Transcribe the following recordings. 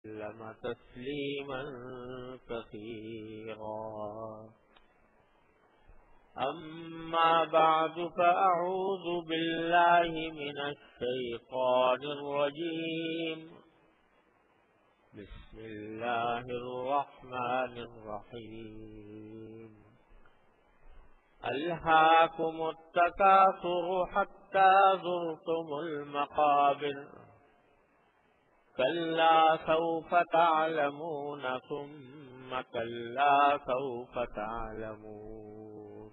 وسلم تسليما كثيرا. أما بعد فأعوذ بالله من الشيطان الرجيم. بسم الله الرحمن الرحيم. ألهاكم التكاثر حتى زرتم المقابر كلا سوف تعلمون ثم كلا سوف تعلمون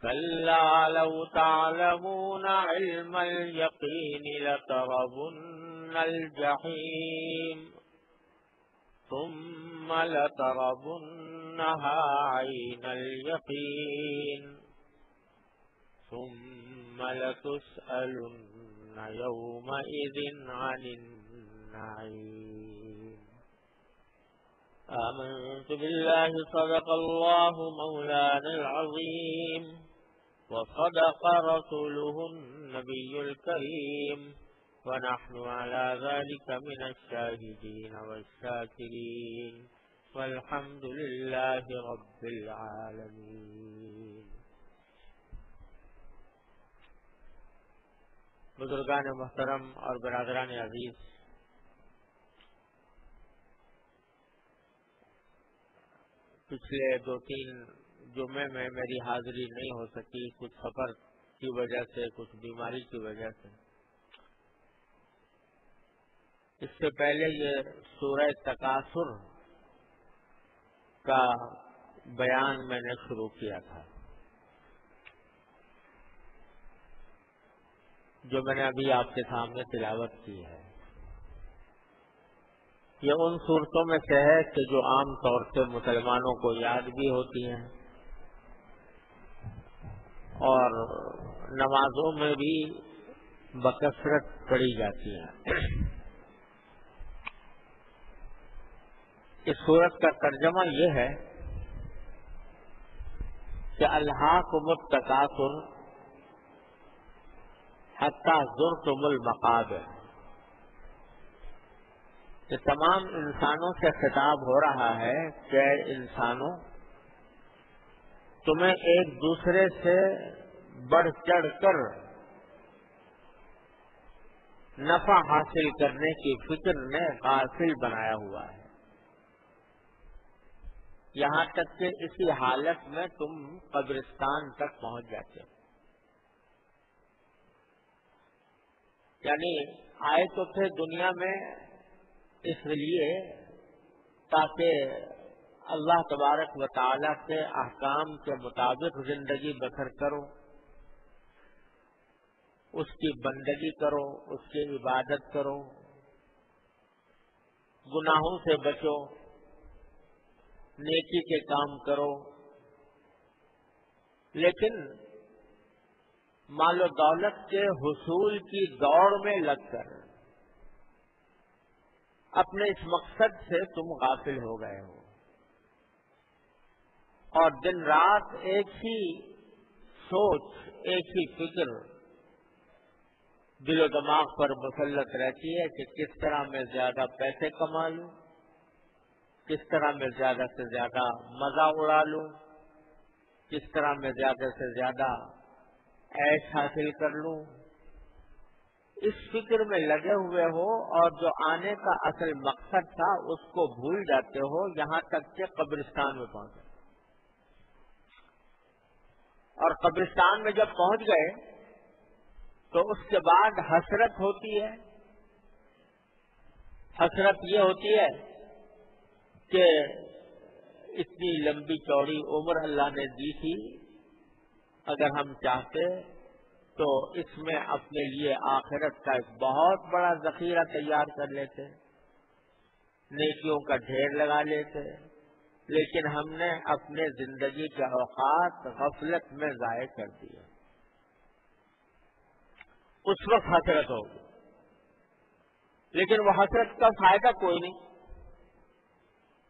كلا لو تعلمون علم اليقين لترون الجحيم ثم لترونها عين اليقين ثم لتسألن يومئذ عن النعيم. آمنت بالله صدق الله مولانا العظيم وصدق رسوله النبي الكريم ونحن على ذلك من الشاهدين والشاكرين والحمد لله رب العالمين. بزرگان محترم اور برادران عزیز، پچھلے 2-3 جمعے میں میری حاضری نہیں ہو سکی، کچھ سفر کی وجہ سے، کچھ بیماری کی وجہ سے. اس سے پہلے یہ سورہ تکاثر کا بیان میں نے شروع کیا تھا، جو میں نے ابھی آپ کے سامنے تلاوت کی ہے. یہ ان صورتوں میں سے ہے کہ جو عام طور سے مسلمانوں کو یاد بھی ہوتی ہیں اور نمازوں میں بھی بکثرت پڑھی جاتی ہیں. اس سورت کا ترجمہ یہ ہے کہ الہاکم التکاثر حتی زرتم المقابر. کہ تمام انسانوں سے خطاب ہو رہا ہے کہ انسانوں، تمہیں ایک دوسرے سے بڑھ چڑھ کر نفع حاصل کرنے کی فکر نے غافل بنایا ہوا ہے، یہاں تک کہ اسی حالت میں تم قبرستان تک پہنچ جاتے ہو. یعنی آئے تو تھے دنیا میں اس لیے تاکہ اللہ تبارک و تعالیٰ کے احکام کے مطابق زندگی بسر کرو، اس کی بندگی کرو، اس کی عبادت کرو، گناہوں سے بچو، نیکی کے کام کرو. لیکن مال و دولت کے حصول کی دوڑ میں لگ کر اپنے اس مقصد سے تم غافل ہو گئے ہو اور دن رات ایک ہی سوچ، ایک ہی فکر دل و دماغ پر مسلط رہتی ہے کہ کس طرح میں زیادہ پیسے کما لوں، کس طرح میں زیادہ سے زیادہ مزہ اڑا لوں، کس طرح میں زیادہ سے زیادہ عیش حاصل کر لوں. اس فکر میں لگے ہوئے ہو اور جو آنے کا اصل مقصد تھا اس کو بھول جاتے ہو، یہاں تک کہ قبرستان میں پہنچے. اور قبرستان میں جب پہنچ گئے تو اس کے بعد حسرت ہوتی ہے. حسرت یہ ہوتی ہے کہ اتنی لمبی چوڑی عمر اللہ نے دی تھی، اگر ہم چاہتے تو اس میں اپنے لیے آخرت کا ایک بہت بڑا ذخیرہ تیار کر لیتے، نیکیوں کا ڈھیر لگا لیتے، لیکن ہم نے اپنے زندگی کے اوقات غفلت میں ضائع کر دیے. اس وقت حسرت ہوگی، لیکن وہ حسرت کا فائدہ کوئی نہیں،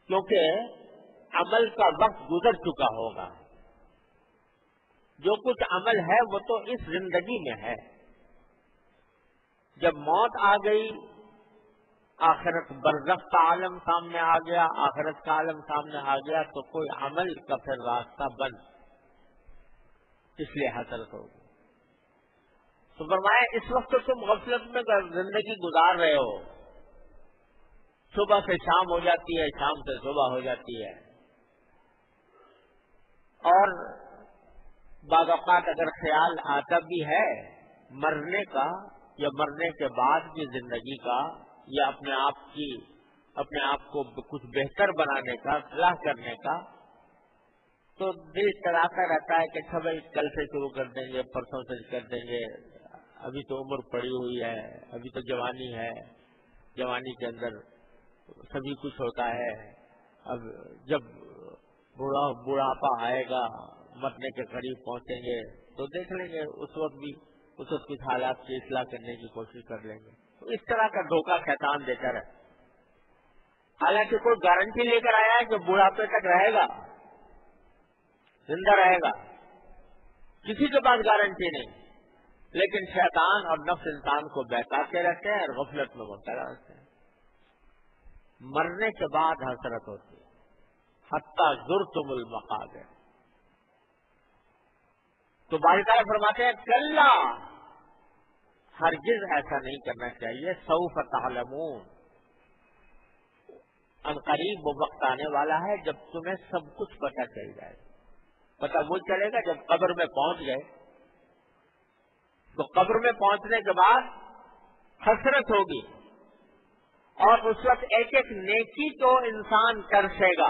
کیونکہ عمل کا وقت گزر چکا ہوگا. جو کچھ عمل ہے وہ تو اس زندگی میں ہے. جب موت آ گئی آخرت برزخ کا عالم سامنے آ گیا، آخرت کا عالم سامنے آ گیا تو کوئی عمل کا پھر راستہ بند، اس لیے حسرت ہوگی۔ تو فرمایا اس وقت تم غفلت میں زندگی گزار رہے ہو، صبح سے شام ہو جاتی ہے، شام سے صبح ہو جاتی ہے، اور بعض اوقات اگر خیال آتا بھی ہے مرنے کا یا مرنے کے بعد کی زندگی کا یا اپنے آپ کو کچھ بہتر بنانے کا، اصلاح کرنے کا، تو دل چلاتا رہتا ہے کہ اچھا بھائی کل سے شروع کر دیں گے، پرسوں سے کر دیں گے، ابھی تو عمر پڑی ہوئی ہے، ابھی تو جوانی ہے، جوانی کے اندر سبھی کچھ ہوتا ہے، اب جب بڑھاپا آئے گا، مرنے کے قریب پہنچیں گے تو دیکھ لیں گے، اس وقت کچھ حالات کی اصلاح کرنے کی کوشش کر لیں گے۔ تو اس طرح کا دھوکہ شیطان دیتا ہے، حالانکہ کوئی گارنٹی لے کر آیا ہے کہ بڑھاپے تک رہے گا، زندہ رہے گا، کسی کے پاس گارنٹی نہیں، لیکن شیطان اور نفس انسان کو بہکاتے رہتے ہیں اور غفلت میں مبتلا رہتے ہیں۔ مرنے کے بعد حسرت ہوتی ہے، حتی زرتم المقابر۔ تو باری تعالیٰ فرماتے ہیں کلا، ہرگز ایسا نہیں کرنا چاہیے، سوف تعلمون، ان قریب وہ وقت آنے والا ہے جب تمہیں سب کچھ پتہ چل جائے گا۔ پتہ وہ چلے گا جب قبر میں پہنچ گئے، تو قبر میں پہنچنے کے بعد حسرت ہوگی، اور اس وقت ایک ایک نیکی کو انسان ترسے گا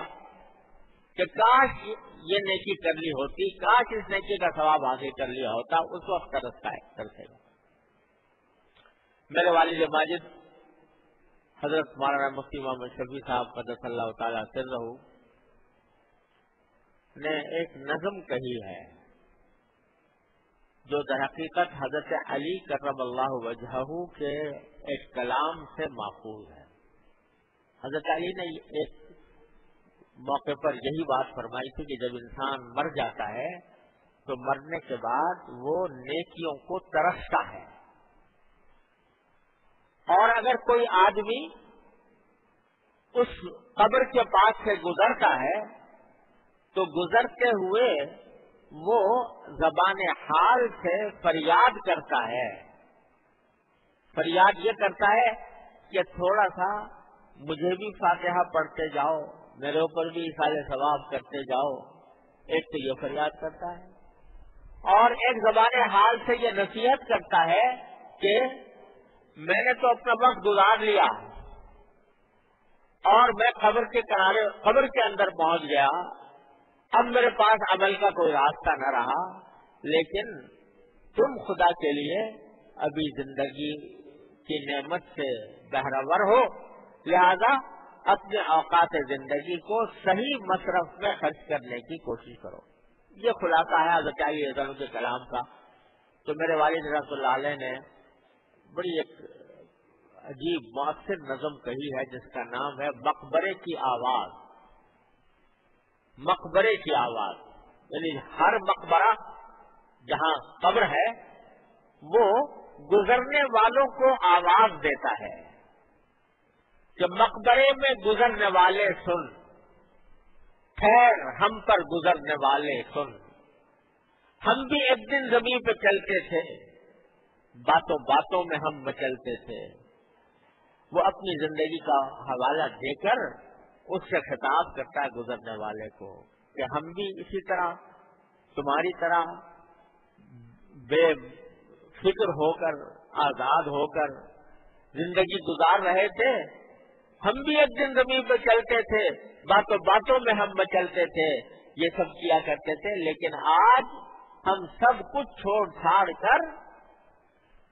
کہ کاش یہ نیکی کر لی ہوتی، کاش اس نیکی کا ثواب حاصل کر لیا ہوتا، اس وقت ترسے گا۔ میرے والد ماجد حضرت مولانا مفتی محمد شفیع صاحب قدس اللہ تعالیٰ سرہ نے ایک نظم کہی ہے جو در حقیقت حضرت علی کرم اللہ وجہہ کے ایک کلام سے ماخوذ ہے۔ حضرت علی نے ایک موقع پر یہی بات فرمائی تھی کہ جب انسان مر جاتا ہے تو مرنے کے بعد وہ نیکیوں کو ترستا ہے، اور اگر کوئی آدمی اس قبر کے پاس سے گزرتا ہے تو گزرتے ہوئے وہ زبان حال سے فریاد کرتا ہے، فریاد یہ کرتا ہے کہ تھوڑا سا مجھے بھی فاتحہ پڑھتے جاؤ، میرے اوپر بھی ایصال ثواب کرتے جاؤ، ایک تو یہ فریاد کرتا ہے، اور ایک زبان حال سے یہ نصیحت کرتا ہے کہ میں نے تو اپنا وقت گزار لیا اور میں قبر کے کنارے، قبر کے اندر پہنچ گیا، اب میرے پاس عمل کا کوئی راستہ نہ رہا، لیکن تم خدا کے لیے ابھی زندگی کی نعمت سے بہرور ہو، لہذا اپنے اوقات زندگی کو صحیح مصرف میں خرچ کرنے کی کوشش کرو۔ یہ خلاصہ ہے حضرت علی رضی اللہ عنہ کے کلام کا۔ تو میرے والد رحمۃ اللہ علیہ نے بڑی ایک عجیب مؤثر نظم کہی ہے جس کا نام ہے مقبرے کی آواز۔ مقبرے کی آواز یعنی ہر مقبرہ جہاں قبر ہے وہ گزرنے والوں کو آواز دیتا ہے کہ مقبرے میں گزرنے والے سن، خیر ہم پر گزرنے والے سن، ہم بھی ایک دن زمین پہ چلتے تھے، باتوں باتوں میں ہم مچلتے تھے۔ وہ اپنی زندگی کا حوالہ دے کر اس سے خطاب کرتا ہے گزرنے والے کو کہ ہم بھی اسی طرح تمہاری طرح بے فکر ہو کر، آزاد ہو کر زندگی گزار رہے تھے، ہم بھی ایک دن زمین پہ چلتے تھے، باتوں باتوں میں ہم مچلتے تھے، یہ سب کیا کرتے تھے، لیکن آج ہم سب کچھ چھوڑ چھاڑ کر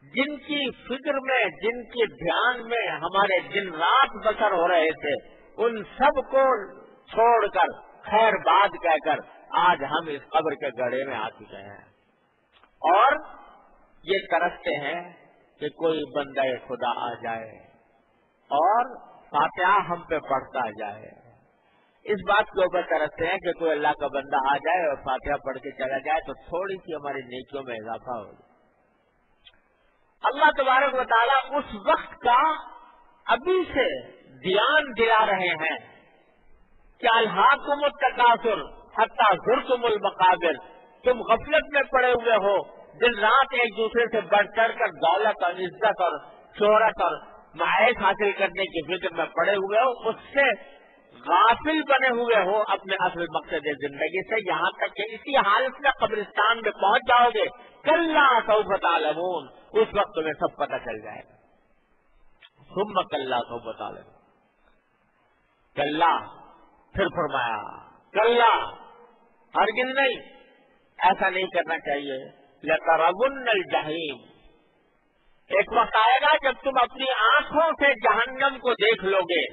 جن کی فکر میں، جن کے دھیان میں ہمارے دن رات بسر ہو رہے تھے، ان سب کو چھوڑ کر خیر باد کہہ کر آج ہم اس قبر کے گڑھے میں آ چکے ہیں، اور یہ ترستے ہیں کہ کوئی بندہ خدا آ جائے اور فاتحہ ہم پہ پڑھتا جائے۔ اس بات کے اوپر ترستے ہیں کہ کوئی اللہ کا بندہ آ جائے اور فاتحہ پڑھ کے چلا جائے تو تھوڑی سی ہماری نیکیوں میں اضافہ ہو جائے۔ اللہ تبارک و تعالیٰ اس وقت کا ابھی سے دھیان دلا رہے ہیں کہ الہاکم التکاثر حتی زرتم المقابر، تم غفلت میں پڑے ہوئے ہو، دن رات ایک دوسرے سے بڑھ چڑھ کر دولت اور عزت اور شہرت اور معاش حاصل کرنے کی فکر میں پڑے ہوئے ہو، اس سے غافل بنے ہوئے ہو اپنے اصل مقصد زندگی سے، یہاں تک کہ اسی حالت میں قبرستان میں پہنچ جاؤ گے، کلا سوف تعلمون، اس وقت تمہیں سب پتہ چل جائے گا۔ ثم کلا سوف تعلمون، کلا، پھر فرمایا کلا، ہرگز نہیں، ایسا نہیں کرنا چاہیے، لترون الجحیم، ایک وقت آئے گا جب تم اپنی آنکھوں سے جہنم کو دیکھ لو گے،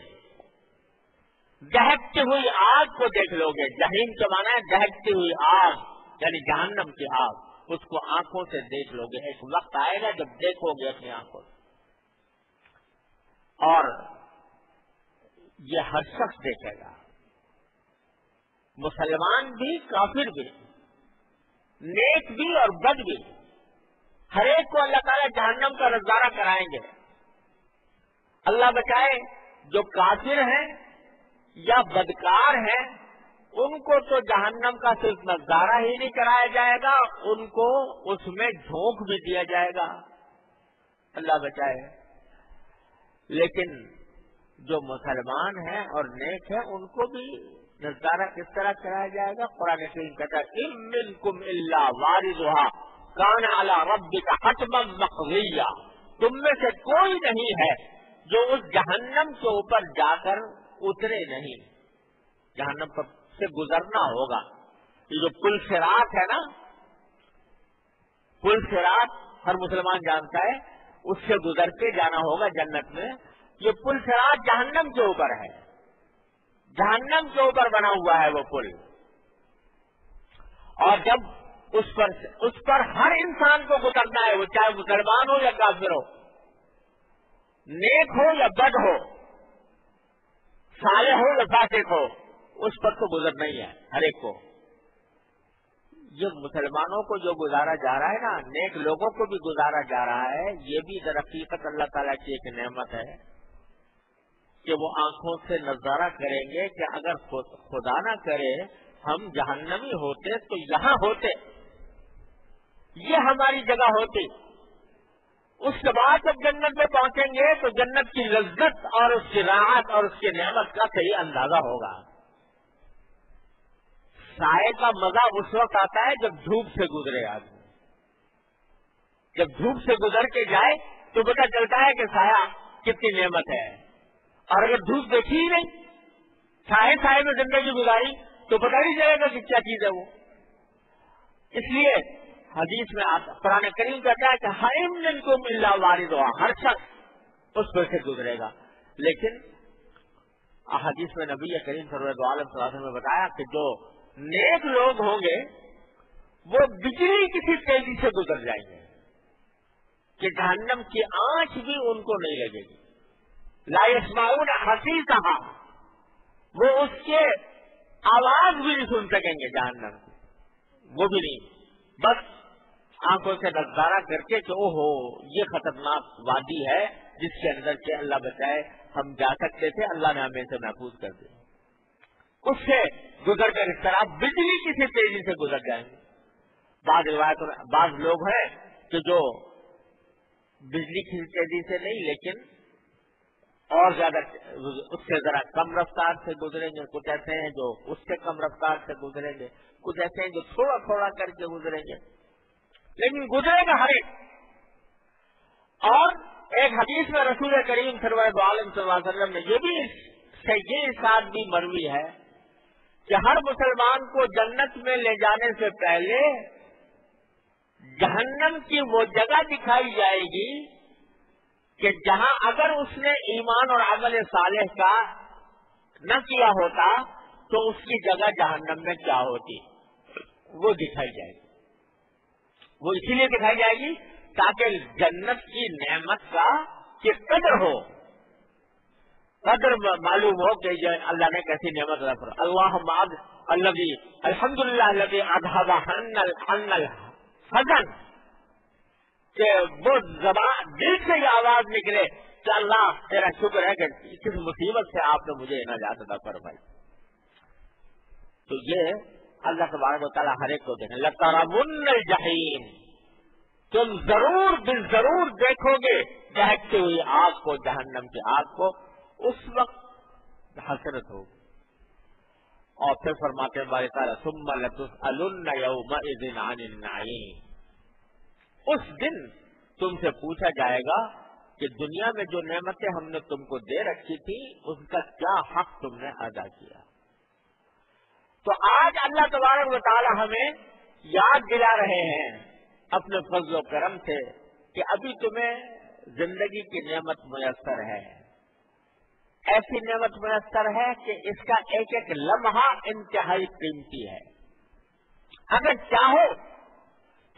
دہکتی ہوئی آگ کو دیکھ لو گے۔ جہنم کا معنی ہے دہکتی ہوئی آگ، یعنی جہنم کی آگ، اس کو آنکھوں سے دیکھ لو گے۔ ایک وقت آئے گا جب دیکھو گے اپنی آنکھوں سے، اور یہ ہر شخص دیکھے گا، مسلمان بھی، کافر بھی، نیک بھی اور بد بھی، ہر ایک کو اللہ تعالیٰ جہنم کا نظارہ کرائیں گے۔ اللہ بچائے، جو کافر ہیں یا بدکار ہیں ان کو تو جہنم کا صرف نظارہ ہی نہیں کرایا جائے گا، ان کو اس میں جھونک بھی دیا جائے گا، اللہ بچائے۔ لیکن جو مسلمان ہیں اور نیک ہیں ان کو بھی نظارہ کس طرح کرایا جائے گا؟ قرآن کریم کہتا ہے ان منکم الا واردھا کان علی ربک حتما مقضیا، تم میں سے کوئی نہیں ہے جو اس جہنم کے اوپر جا کر اترے نہیں، جہنم پر سے گزرنا ہوگا۔ یہ جو پل صراط ہے نا، پل صراط ہر مسلمان جانتا ہے، اس سے گزر کے جانا ہوگا جنت میں۔ یہ پل صراط جہنم کے اوپر ہے، جہنم کے اوپر بنا ہوا ہے وہ پل، اور جب اس پر ہر انسان کو گزرنا ہے، وہ چاہے مسلمان ہو یا کافر ہو، نیک ہو یا بد ہو، صالح ہو یا فاسق ہو، اس پر تو گزرنا ہی ہے ہر ایک کو۔ یہ مسلمانوں کو جو گزارا جا رہا ہے نا، نیک لوگوں کو بھی گزارا جا رہا ہے، یہ بھی در حقیقت اللہ تعالیٰ کی ایک نعمت ہے کہ وہ آنکھوں سے نظارہ کریں گے کہ اگر خدا نہ کرے ہم جہنمی ہوتے تو یہاں ہوتے، یہ ہماری جگہ ہوتی۔ اس کے بعد جب جنت میں پہنچیں گے تو جنت کی لذت اور اس کی راحت اور اس کی نعمت کا صحیح اندازہ ہوگا۔ سائے کا مزہ اس وقت آتا ہے جب دھوپ سے گزرے آدمی، جب دھوپ سے گزر کے جائے تو پتہ چلتا ہے کہ سایہ کتنی نعمت ہے، اور اگر دھوپ دیکھی ہی نہیں، سائے میں زندگی گزاری تو پتہ نہیں چلے گا کہ کیا چیز ہے وہ۔ اس لیے حدیث میں قرآن کریم کہتا ہے کہ ہر منکم الا واردھا، ہر شخص اس پر سے گزرے گا۔ لیکن حدیث میں نبی کریم صلی اللہ علیہ وسلم نے بتایا کہ جو نیک لوگ ہوں گے وہ بجلی کسی تیزی سے گزر جائیں گے کہ جہنم کی آنچ بھی ان کو نہیں لگے گی، لا یسمعون حسیسھا، وہ اس کے آواز بھی نہیں سن سکیں گے جہنم کی، وہ بھی نہیں، بس آنکھوں سے نظارہ کر کے کہ اوہو یہ خطرناک وادی ہے جس کے اندر کے اللہ بچائے ہم جا سکتے تھے، اللہ نے ہمیں سے محفوظ کر دیا، اس سے گزر کر اس طرح بجلی کسی تیزی سے گزر جائیں گے۔ بعض روایتوں میں بعض لوگ ہیں کہ جو بجلی کی تیزی سے نہیں لیکن اور زیادہ اس سے ذرا کم رفتار سے گزریں گے، کچھ ایسے ہیں جو اس سے کم رفتار سے گزریں گے، کچھ ایسے ہیں جو تھوڑا تھوڑا کر کے گزریں گے، لیکن گزرے گا ہر ایک۔ اور ایک حدیث میں رسول کریم صلی اللہ علیہ وسلم نے یہ ارشاد بھی مروی ہے کہ ہر مسلمان کو جنت میں لے جانے سے پہلے جہنم کی وہ جگہ دکھائی جائے گی کہ جہاں اگر اس نے ایمان اور عمل صالح کا نہ کیا ہوتا تو اس کی جگہ جہنم میں کیا ہوتی، وہ دکھائی جائے گی۔ وہ اسی لیے دکھائی جائے گی تاکہ جنت کی نعمت کا کہ قدر ہو، قدر معلوم ہو کہ یہ اللہ نے کیسی نعمت عطا فرمائی۔ اللہم الذی الحمدللہ الذی اذھب عنا الحزن، کہ وہ زبان دل سے یہ آواز نکلے کہ اللہ تیرا شکر ہے کہ کس مصیبت سے آپ نے مجھے نجات عطا فرمائی. تو یہ اللہ تبارک و تعالیٰ ہر ایک کو دیکھیں. لَتَرَوُنَّ الْجَحِيمَ، تم ضرور بالضرور دیکھو گے دہکتی ہوئی آگ کو، جہنم کی آگ کو. اس وقت حسرت ہوگی. اور پھر فرماتے ہیں بارے تعالیٰ ثُمَّ لَتُسْأَلُنَّ يَوْمَئِذٍ عَنِ النَّعِيمِ، اس دن تم سے پوچھا جائے گا کہ دنیا میں جو نعمتیں ہم نے تم کو دے رکھی تھی اس کا کیا حق تم نے ادا کیا. تو آج اللہ تبارک و تعالی ہمیں یاد دلا رہے ہیں اپنے فضل و کرم سے کہ ابھی تمہیں زندگی کی نعمت میسر ہے. ایسی نعمت میسر ہے کہ اس کا ایک ایک لمحہ انتہائی قیمتی ہے. اگر چاہو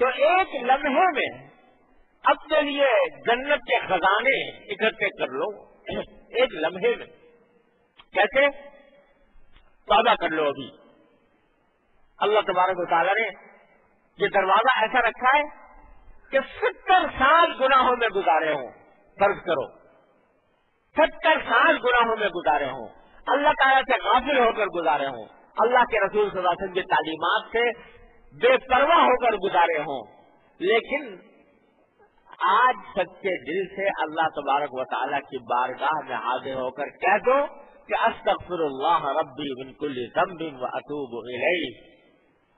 تو ایک لمحے میں اپنے لیے جنت کے خزانے اکٹھے کر لو. ایک لمحے میں. کیسے؟ توبہ کر لو. ابھی اللہ تبارک و تعالیٰ نے یہ دروازہ ایسا رکھا ہے کہ 70 سال گناہوں میں گزارے ہوں. فرض کرو 70 سال گناہوں میں گزارے ہوں، اللہ تعالیٰ سے غافل ہو کر گزارے ہوں، اللہ کے رسول صلی اللہ علیہ وسلم کی تعلیمات سے بے پرواہ ہو کر گزارے ہوں، لیکن آج سچے دل سے اللہ تبارک و تعالیٰ کی بارگاہ میں حاضر ہو کر کہہ دو کہ استغفر اللہ ربی من کل ذنب واتوب الیہ.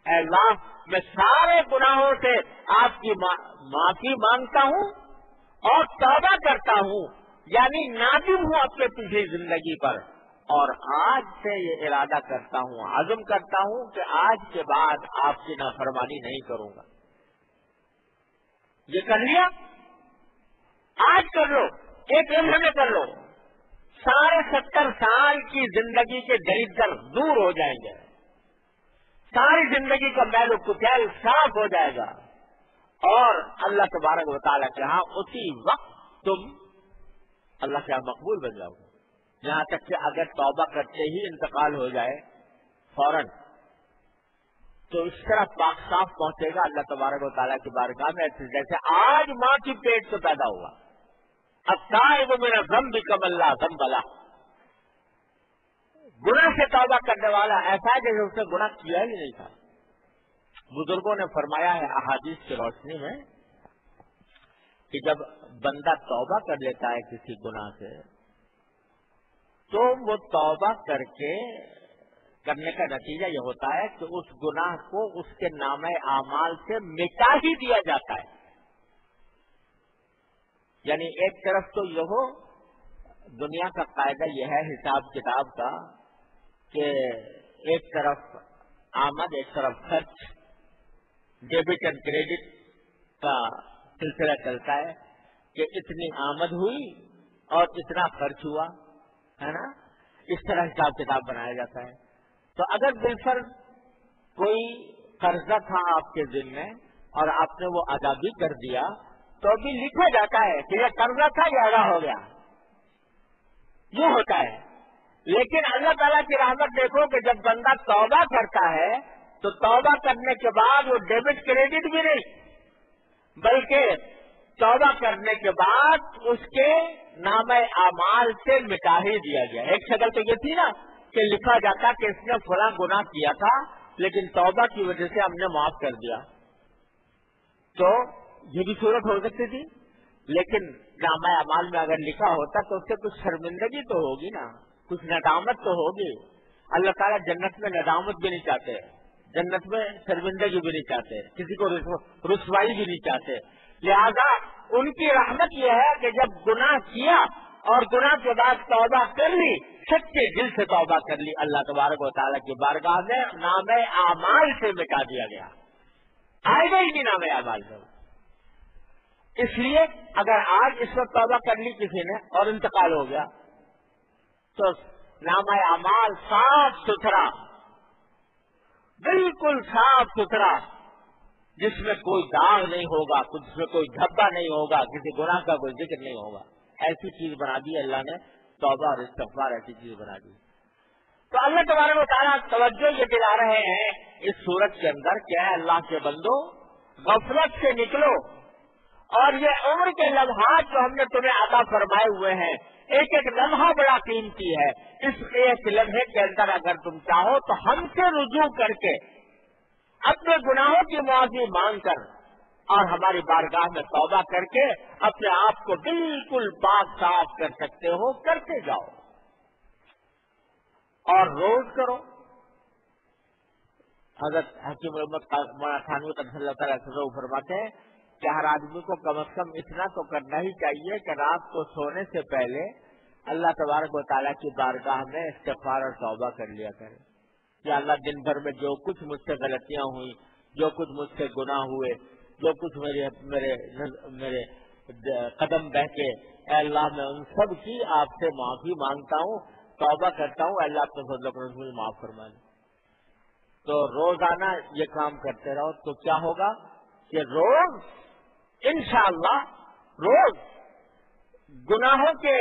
اے اللہ میں سارے گناہوں سے آپ کی معافی مانگتا ہوں اور توبہ کرتا ہوں، یعنی نادم ہوں اپنے پچھلی زندگی پر، اور آج سے یہ ارادہ کرتا ہوں، عزم کرتا ہوں کہ آج کے بعد آپ کی نافرمانی نہیں کروں گا. یہ کر لیا؟ آج کر لو، ایک لمحے میں کر لو. سارے 70 سال کی زندگی کے دریدر دور ہو جائیں گے، ساری زندگی کا میل و کچیل صاف ہو جائے گا، اور اللہ تبارک و تعالیٰ کے ہاں اسی وقت تم اللہ کے ہاں مقبول بن جاؤ گے. یہاں تک کہ اگر توبہ کرتے ہی انتقال ہو جائے فوراً تو اس طرح پاک صاف پہنچے گا اللہ تبارک و تعالیٰ کی بارگاہ میں جیسے آج ماں کی پیٹ سے پیدا ہوا. التائب من الذنب کمن لا ذنب لہ، گناہ سے توبہ کرنے والا ایسا ہے جیسے اس نے گناہ کیا ہی نہیں تھا. بزرگوں نے فرمایا ہے احادیث کی روشنی میں کہ جب بندہ توبہ کر لیتا ہے کسی گناہ سے تو وہ توبہ کرنے کا نتیجہ یہ ہوتا ہے کہ اس گناہ کو اس کے نامہ اعمال سے مٹا ہی دیا جاتا ہے. یعنی ایک طرف تو یہ ہو دنیا کا قاعدہ یہ ہے حساب کتاب کا کہ ایک طرف آمد ایک طرف خرچ، ڈیبٹ اینڈ کریڈٹ کا سلسلہ چلتا ہے کہ اتنی آمد ہوئی اور اتنا خرچ ہوا ہے نا، اس طرح حساب کتاب بنایا جاتا ہے. تو اگر بالفرض کوئی قرضہ تھا آپ کے ذمہ میں اور آپ نے وہ ادا بھی کر دیا تو بھی لکھا جاتا ہے کہ یہ قرضہ تھا یہ ادا ہو گیا. یہ ہوتا ہے. لیکن اللہ تعالیٰ کی رحمت دیکھو کہ جب بندہ توبہ کرتا ہے تو توبہ کرنے کے بعد وہ ڈیبٹ کریڈٹ بھی نہیں بلکہ توبہ کرنے کے بعد اس کے نامہ اعمال سے مٹا ہی دیا گیا. ایک شکل تو یہ تھی نا کہ لکھا جاتا کہ اس نے فلاں گناہ کیا تھا لیکن توبہ کی وجہ سے ہم نے معاف کر دیا. تو یہ بھی صورت ہو سکتی تھی، لیکن نامہ اعمال میں اگر لکھا ہوتا تو اس سے کچھ شرمندگی تو ہوگی نا، کچھ ندامت تو ہوگی. اللہ تعالیٰ جنت میں ندامت بھی نہیں چاہتے، جنت میں شرمندگی بھی نہیں چاہتے، کسی کو رسوائی بھی نہیں چاہتے. لہذا ان کی رحمت یہ ہے کہ جب گناہ کیا اور گناہ کے بعد توبہ کر لی، سچے دل سے توبہ کر لی، اللہ تبارک و تعالیٰ کی بارگاہ میں نامہ اعمال سے مٹا دیا گیا، آئے گا ہی نہیں نامہ اعمال سے. اس لیے اگر آج اس وقت توبہ کر لی کسی نے اور انتقال ہو گیا تو نامہ اعمال صاف ستھرا، بالکل صاف ستھرا، جس میں کوئی داغ نہیں ہوگا، جس میں کوئی دھبا نہیں ہوگا، کسی گناہ کا کوئی ذکر نہیں ہوگا. ایسی چیز بنا دی اللہ نے، توبہ اور استغفار ایسی چیز بنا دی. تو اللہ تبارک و تعالیٰ توجہ یہ دلا رہے ہیں اس سورت کے اندر کہ اے اللہ کے بندو غفلت سے نکلو اور یہ عمر کے لمحات جو ہم نے تمہیں عطا فرمائے ہوئے ہیں، ایک ایک لمحہ بڑا قیمتی ہے. اس ایک لمحے کے اندر اگر تم چاہو تو ہم سے رجوع کر کے اپنے گناہوں کی معافی مانگ کر اور ہماری بارگاہ میں توبہ کر کے اپنے آپ کو بالکل پاک صاف کر سکتے ہو. کرتے جاؤ اور روز کرو. حضرت حکیم محمد مولانا تھانوی قدس اللہ تعالیٰ عنہ فرماتے ہیں کہ ہر آدمی کو کم از کم اتنا تو کرنا ہی چاہیے کہ رات کو سونے سے پہلے اللہ تبارک و تعالیٰ کی بارگاہ میں استغفار اور توبہ کر لیا کرے. یا اللہ دن بھر میں جو کچھ مجھ سے غلطیاں ہوئی، جو کچھ مجھ سے گناہ ہوئے، جو کچھ میرے قدم بہکے، اے اللہ میں ان سب کی آپ سے معافی مانگتا ہوں، توبہ کرتا ہوں، اللہ اپنے فضل و کرم سے معاف فرما لے. تو روزانہ یہ کام کرتے رہو تو کیا ہوگا کہ روز انشاءاللہ روز گناہوں کے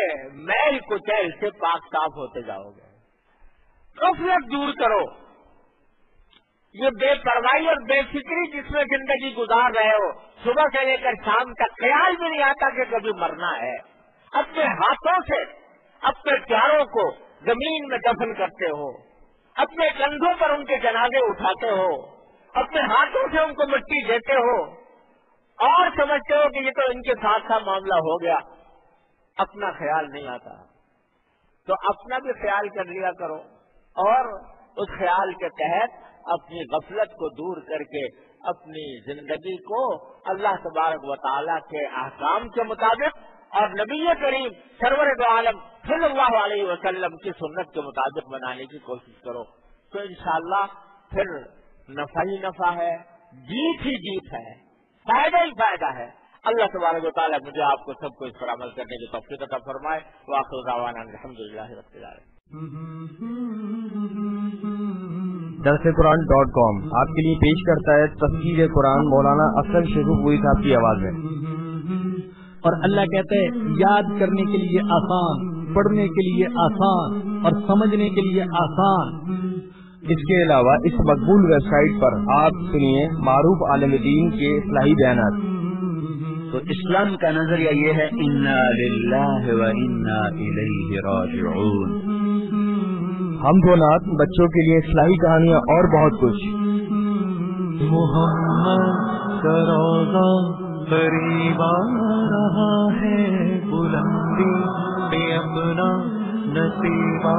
میل کچیل سے پاک صاف ہوتے جاؤ گے. غفلت دور کرو. یہ بے پرواہی اور بے فکری جس میں زندگی گزار رہے ہو، صبح سے لے کر شام تک خیال بھی نہیں آتا کہ کبھی مرنا ہے. اپنے ہاتھوں سے اپنے پیاروں کو زمین میں دفن کرتے ہو، اپنے کندھوں پر ان کے جنازے اٹھاتے ہو، اپنے ہاتھوں سے ان کو مٹی دیتے ہو اور سمجھتے ہو کہ یہ تو ان کے ساتھ ساتھ معاملہ ہو گیا. اپنا خیال نہیں آتا تو اپنا بھی خیال کر لیا کرو اور اس خیال کے تحت اپنی غفلت کو دور کر کے اپنی زندگی کو اللہ تبارک و تعالیٰ کے احکام کے مطابق اور نبی کریم سرور دو عالم صلی اللہ علیہ وسلم کی سنت کے مطابق بنانے کی کوشش کرو. تو انشاءاللہ پھر نفع ہی نفع ہے، جیت ہی جیت ہے، فائدہ ہی فائدہ ہے. اللہ تبارک و تعالیٰ مجھے آپ کو سب کو اس پر عمل کرنے کی توفیق عطا فرمائے. وآخر دعوانا الحمدللہ رب العالمین. درسقرآن.com آپ کے لیے پیش کرتا ہے تفسیر قرآن مولانا افضل شیخو پوری صاحب کی آواز میں. اور اللہ کہتے ہیں یاد کرنے کے لیے آسان، پڑھنے کے لیے آسان اور سمجھنے کے لیے آسان. اس کے علاوہ اس مقبول ویب سائٹ پر آپ سنیے معروف عالم دین کے اصلاحی بیانات. تو اسلام کا نظریہ یہ ہے انا للہ و انا الیہ راجعون. ہم و نعت، بچوں کے لیے اصلاحی کہانیاں اور بہت کچھ. محمد کا روضہ قریب آ رہا ہے، بلندی پہ اپنا نصیب آ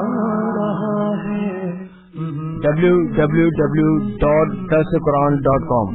رہا ہے. www.darsequran.com